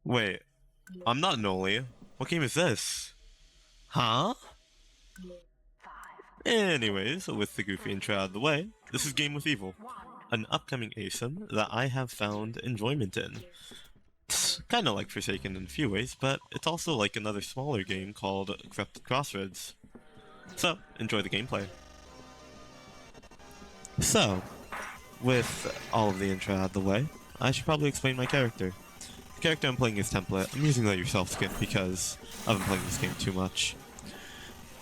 Wait, I'm not Noli. What game is this? Huh? Anyways, with the goofy intro out of the way, this is Game with Evil, an upcoming ASIM that I have found enjoyment in. It's kinda like Forsaken in a few ways, but it's also like another smaller game called Corrupted Crossroads. So, enjoy the gameplay. So, with all of the intro out of the way, I should probably explain my character. The character I'm playing is Template. I'm using that yourself skin because I've been playing this game too much.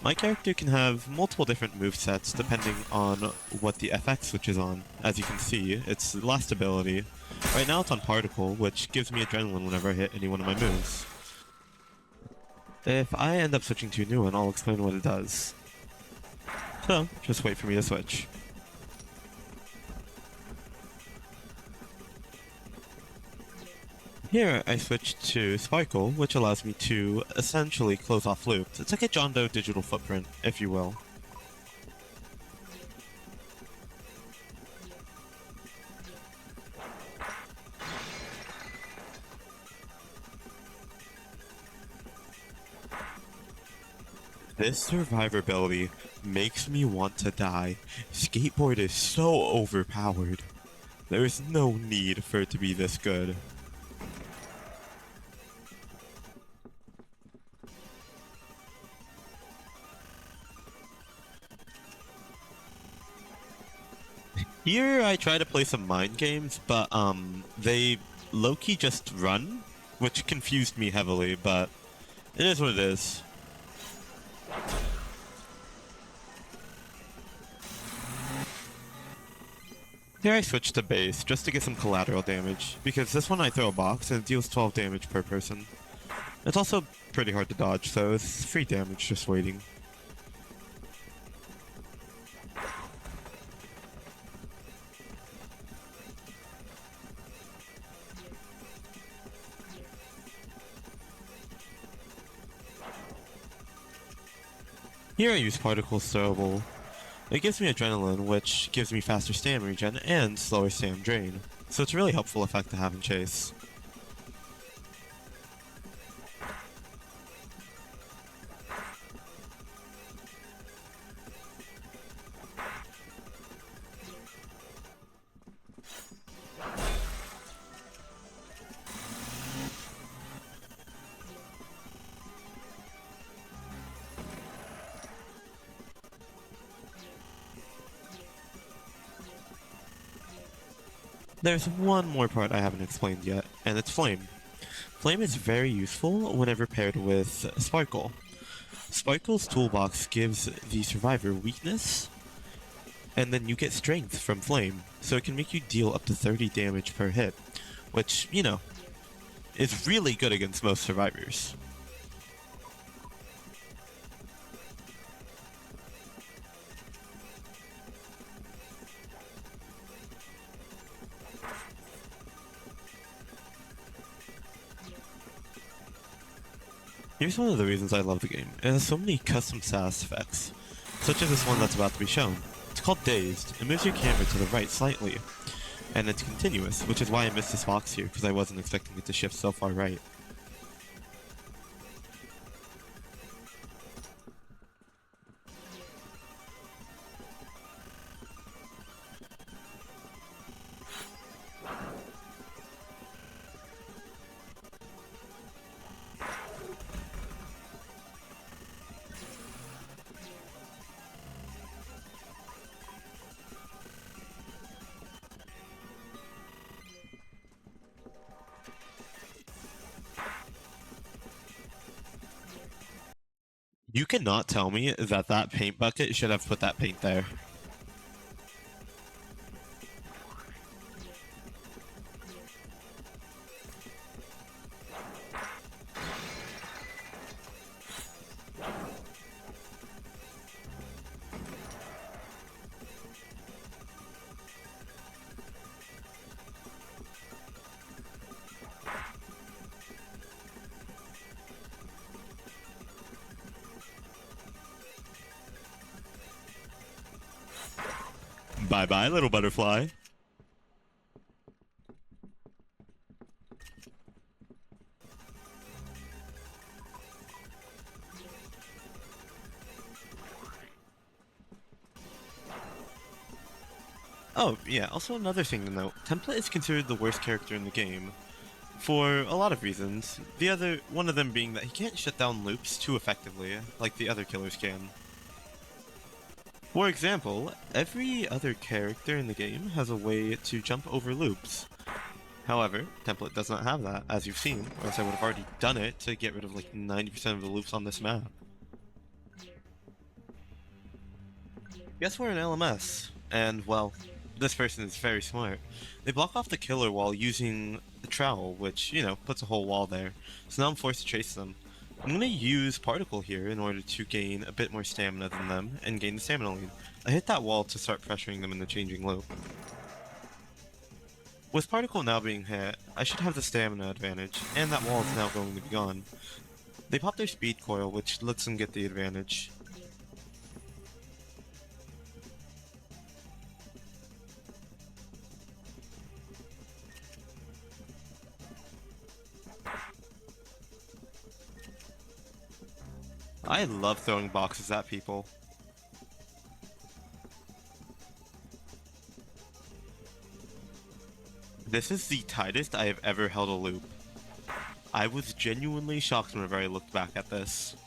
My character can have multiple different movesets depending on what the FX switch is on. As you can see, its last ability. Right now it's on Particle, which gives me adrenaline whenever I hit any one of my moves. If I end up switching to a new one, I'll explain what it does. So, just wait for me to switch. Here, I switched to Sparkle, which allows me to essentially close off loops. It's like a John Doe digital footprint, if you will. This survivability makes me want to die. Skateboard is so overpowered. There is no need for it to be this good. Here I try to play some mind games, but they low-key just run, which confused me heavily, but it is what it is. Here I switch to base, just to get some collateral damage, because this one I throw a box and it deals 12 damage per person. It's also pretty hard to dodge, so it's free damage just waiting. Here I use Particle Throwable. It gives me adrenaline, which gives me faster stam regen and slower stam drain, so it's a really helpful effect to have in Chase. There's one more part I haven't explained yet, and it's Flame. Flame is very useful whenever paired with Sparkle. Sparkle's toolbox gives the survivor weakness, and then you get strength from Flame, so it can make you deal up to 30 damage per hit, which, you know, is really good against most survivors. Here's one of the reasons I love the game. It has so many custom sass effects, such as this one that's about to be shown. It's called Dazed. It moves your camera to the right slightly, and it's continuous, which is why I missed this box here, because I wasn't expecting it to shift so far right. You cannot tell me that that paint bucket should have put that paint there. Bye-bye, little butterfly. Oh, yeah, also another thing to note, Template is considered the worst character in the game, for a lot of reasons. One of them being that he can't shut down loops too effectively, like the other killers can. For example, every other character in the game has a way to jump over loops. However, Template does not have that, as you've seen, or else I would have already done it to get rid of like 90% of the loops on this map. Guess we're in LMS, and well, this person is very smart. They block off the killer while using the trowel, which, you know, puts a whole wall there. So now I'm forced to chase them. I'm gonna use Particle here in order to gain a bit more stamina than them, and gain the stamina lead. I hit that wall to start pressuring them in the changing loop. With Particle now being hit, I should have the stamina advantage, and that wall is now going to be gone. They pop their speed coil, which lets them get the advantage. I love throwing boxes at people. This is the tightest I have ever held a loop. I was genuinely shocked whenever I looked back at this.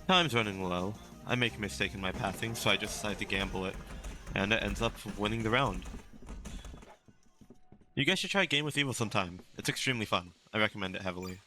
Time's running low. I make a mistake in my pathing, so I just decide to gamble it, and it ends up winning the round. You guys should try Game with Evil sometime. It's extremely fun. I recommend it heavily.